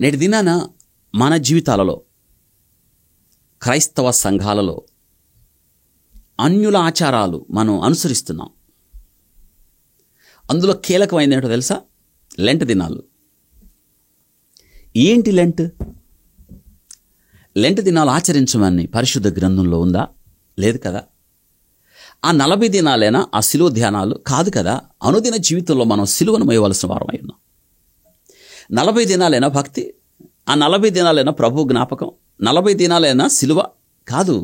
నేటి దినాన మన జీవితాలలో, క్రైస్తవ సంఘాలలో అన్యుల ఆచారాలు మనం అనుసరిస్తున్నాం. అందులో కీలకమైంది ఏంటో తెలుసా? లెంట్ దినాలు. ఏంటి లెంట్? లెంట్ దినాలు ఆచరించమని పరిశుద్ధ గ్రంథంలో ఉందా? లేదు కదా. ఆ 40 దినాలైనా ఆ సిలువ ధ్యానాలు కాదు కదా. అనుదిన జీవితంలో మనం సిలువను మోయవలసిన వారం అయి ఉన్నాం. 40 దినాలైనా భక్తి, ఆ 40 దినాలైనా ప్రభు జ్ఞాపకం, 40 దినాలైనా సిలువ కాదు.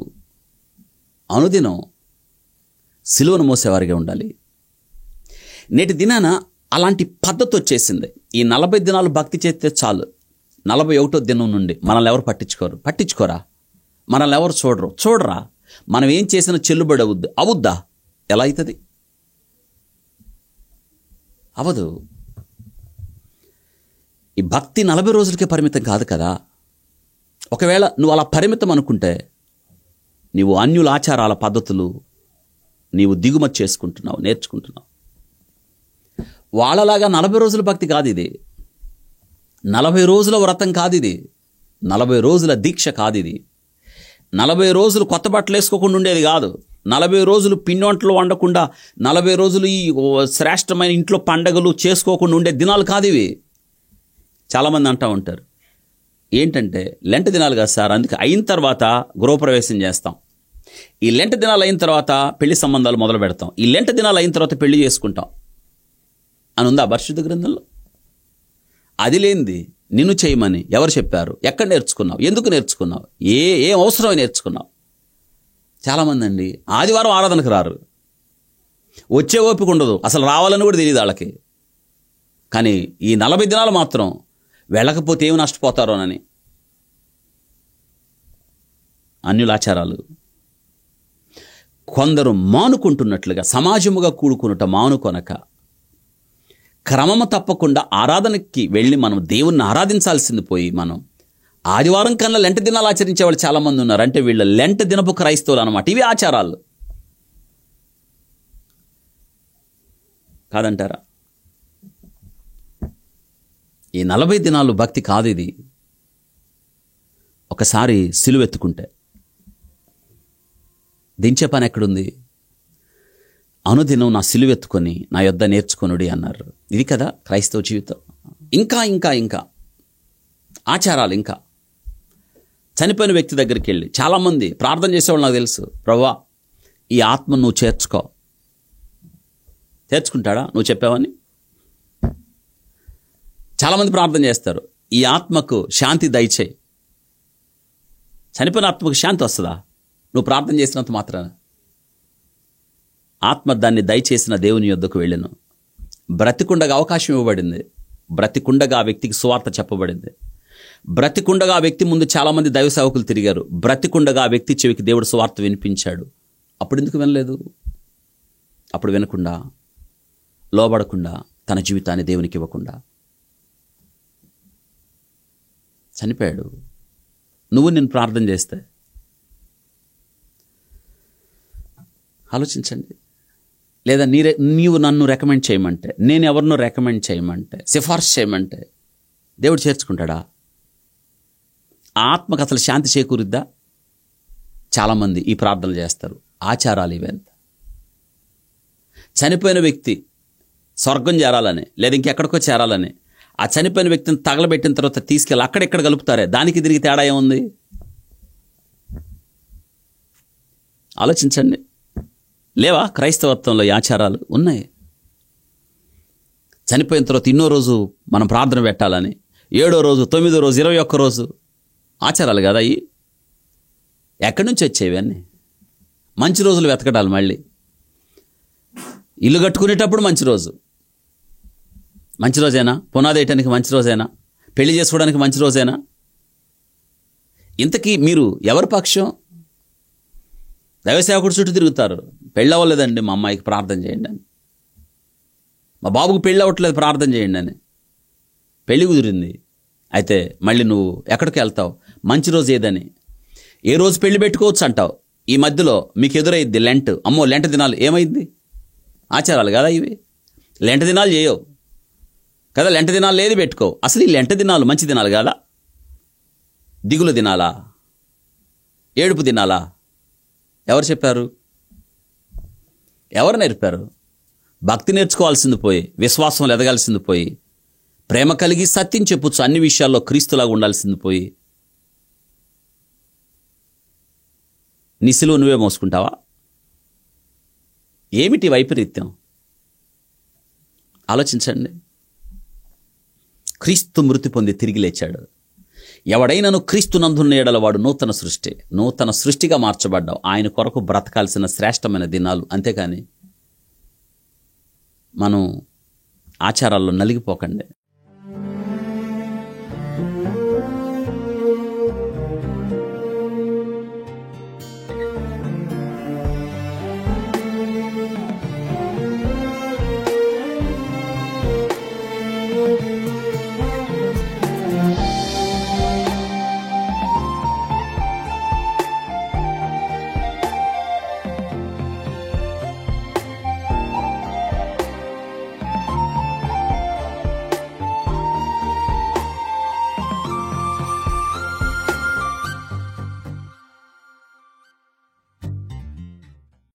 అనుదినం సిలువను మోసేవారిగా ఉండాలి. నేటి దినాన అలాంటి పద్ధతి వచ్చేసింది. ఈ 40 దినాలు భక్తి చేస్తే చాలు, 41వ దినం నుండి మనల్ని ఎవరు పట్టించుకోరా, మనల్ని ఎవరు చూడరా, మనం ఏం చేసిన చెల్లుబడి అవుద్దా? ఎలా అవుతుంది? అవదు. ఈ భక్తి 40 రోజులకే పరిమితం కాదు కదా. ఒకవేళ నువ్వు అలా పరిమితం అనుకుంటే నీవు అన్యుల ఆచారాల పద్ధతులు నీవు దిగుమతి చేసుకుంటున్నావు, నేర్చుకుంటున్నావు. వాళ్ళలాగా 40 రోజుల భక్తి కాదు ఇది. 40 రోజుల వ్రతం కాదు ఇది. 40 రోజుల దీక్ష కాదు ఇది. 40 రోజులు కొత్త బట్టలు వేసుకోకుండా ఉండేది కాదు. 40 రోజులు పిండి వంటలు వండకుండా, 40 రోజులు ఈ శ్రేష్టమైన ఇంట్లో పండగలు చేసుకోకుండా ఉండే దినాలు కాదు ఇవి. చాలామంది అంటూ ఉంటారు, ఏంటంటే లెంట్ దినాలు కాదు సార్, అందుకే అయిన తర్వాత గృహప్రవేశం చేస్తాం, ఈ లెంట్ దినాలు అయిన తర్వాత పెళ్లి సంబంధాలు మొదలు పెడతాం, ఈ లెంట్ దినాలు అయిన తర్వాత పెళ్లి చేసుకుంటాం అని ఉందా పరిశుద్ధ గ్రంథంలో? అది లేనిది నిన్ను చేయమని ఎవరు చెప్పారు? ఎక్కడ నేర్చుకున్నావు? ఎందుకు నేర్చుకున్నావు? ఏం అవసరమై నేర్చుకున్నావు? చాలామంది అండి ఆదివారం ఆరాధనకు రారు, వచ్చే ఓపిక ఉండదు, అసలు రావాలని కూడా తెలియదు వాళ్ళకి. కానీ ఈ 40 దినాలు మాత్రం వెళ్ళకపోతే ఏమి నష్టపోతారోనని. అన్యులాచారాలు కొందరు మానుకుంటున్నట్లుగా సమాజముగా కూడుకున్నట మానుకొనక క్రమము తప్పకుండా ఆరాధనకి వెళ్ళి మనం దేవుణ్ణి ఆరాధించాల్సింది పోయి మనం ఆదివారం కన్నా లెంట దినాలు ఆచరించే వాళ్ళు చాలామంది ఉన్నారు. అంటే వీళ్ళ లెంట దినపు క్రైస్తవులు అన్నమాట. ఇవి ఆచారాలు కాదంటారా? ఈ 40 దినాలు భక్తి కాదు ఇది. ఒకసారి సిలువెత్తుకుంటే దించే పని ఎక్కడుంది? అనుదినం నా సిలువెత్తుకొని నా యొద్ద నేర్చుకొనుడి అన్నారు. ఇది కదా క్రైస్తవ జీవితం. ఇంకా ఇంకా ఇంకా ఆచారాలు. ఇంకా చనిపోయిన వ్యక్తి దగ్గరికి వెళ్ళి చాలామంది ప్రార్థన చేసేవాళ్ళు నాకు తెలుసు. ప్రభువా ఈ ఆత్మను నువ్వు చేర్చుకుంటాడా నువ్వు చెప్పావని? చాలామంది ప్రార్థన చేస్తారు, ఈ ఆత్మకు శాంతి దయచేయి. చనిపోయిన ఆత్మకు శాంతి వస్తుందా నువ్వు ప్రార్థన చేసినంత మాత్రాన? ఆత్మ దాన్ని దయచేసిన దేవుని యొద్దకు వెళ్ళను. బ్రతికుండగా అవకాశం ఇవ్వబడింది, బ్రతికుండగా ఆ వ్యక్తికి సువార్త చెప్పబడింది, బ్రతికుండగా ఆ వ్యక్తి ముందు చాలామంది దైవ సేవకులు తిరిగారు, బ్రతికుండగా ఆ వ్యక్తి చెవికి దేవుడు సువార్త వినిపించాడు. అప్పుడు ఎందుకు వినలేదు? అప్పుడు వినకుండా, లోబడకుండా, తన జీవితాన్ని దేవునికి ఇవ్వకుండా చనిపోయాడు. నువ్వు నేను ప్రార్థన చేస్తే ఆలోచించండి. లేదా నీవు నన్ను రికమెండ్ చేయమంటే, నేను ఎవరినో రికమెండ్ చేయమంటే, సిఫార్సు చేయమంటే దేవుడు చేర్చుకుంటాడా? ఆ ఆత్మకు అసలు శాంతి చేకూరుద్దా? చాలామంది ఈ ప్రార్థనలు చేస్తారు. ఆచారాలు ఇవెంత. చనిపోయిన వ్యక్తి స్వర్గం చేరాలని లేదా ఇంకెక్కడికో చేరాలని ఆ చనిపోయిన వ్యక్తిని తగలబెట్టిన తర్వాత తీసుకెళ్ళి అక్కడెక్కడ కలుపుతారే, దానికి తిరిగి తేడా ఏముంది? ఆలోచించండి. లేవా క్రైస్తవత్వంలో ఈ ఆచారాలు? ఉన్నాయి. చనిపోయిన తర్వాత ఇన్నో రోజు మనం ప్రార్థన పెట్టాలని, 7వ రోజు, 9వ రోజు, 21వ రోజు ఆచారాలు కదా అవి. ఎక్కడి నుంచి వచ్చేవి అన్నీ? మంచి రోజులు వెతకడాలి. మళ్ళీ ఇల్లు కట్టుకునేటప్పుడు మంచి రోజేనా? పునాది వేయటానికి మంచి రోజేనా? పెళ్లి చేసుకోవడానికి మంచి రోజేనా? ఇంతకీ మీరు ఎవరి పక్షం? దైవసేవకుడు చుట్టూ తిరుగుతారు. పెళ్ళి అవ్వలేదండి మా అమ్మాయికి ప్రార్థన చేయండి అని, మా బాబుకు పెళ్ళి అవ్వట్లేదు ప్రార్థన చేయండి అని. పెళ్ళి కుదిరింది, అయితే మళ్ళీ నువ్వు ఎక్కడికి వెళ్తావు? మంచి రోజు ఏదని, ఏ రోజు పెళ్లి పెట్టుకోవచ్చు అంటావు. ఈ మధ్యలో మీకు ఎదురైద్ది లెంట్. అమ్మో లెంట దినాలు ఏమైంది? ఆచారాలు కదా ఇవి. లెంట దినాలు చేయవు కదా, లెంట దినాలు ఏది పెట్టుకోవు. అసలు ఈ లెంట దినాలు మంచి దినాలు కాదా? దిగులు తినాలా? ఏడుపు తినాలా? ఎవరు చెప్పారు? ఎవరు నేర్పారు? భక్తి నేర్చుకోవాల్సింది పోయి, విశ్వాసంలో ఎదగాల్సింది పోయి, ప్రేమ కలిగి సత్యం చెప్పుచ్చు అన్ని విషయాల్లో క్రీస్తులాగా ఉండాల్సింది పోయి, నీ సిలువ నువ్వే మోసుకుంటావా? ఏమిటి వైపరీత్యం? ఆలోచించండి. క్రీస్తు మృతి పొంది తిరిగి లేచాడు. ఎవడైనాను క్రీస్తు నందున్న ఎడల వాడు నూతన సృష్టిగా మార్చబడ్డావు. ఆయన కొరకు బ్రతకాల్సిన శ్రేష్టమైన దినాలు. అంతేకాని మనం ఆచారాల్లో నలిగిపోకండి.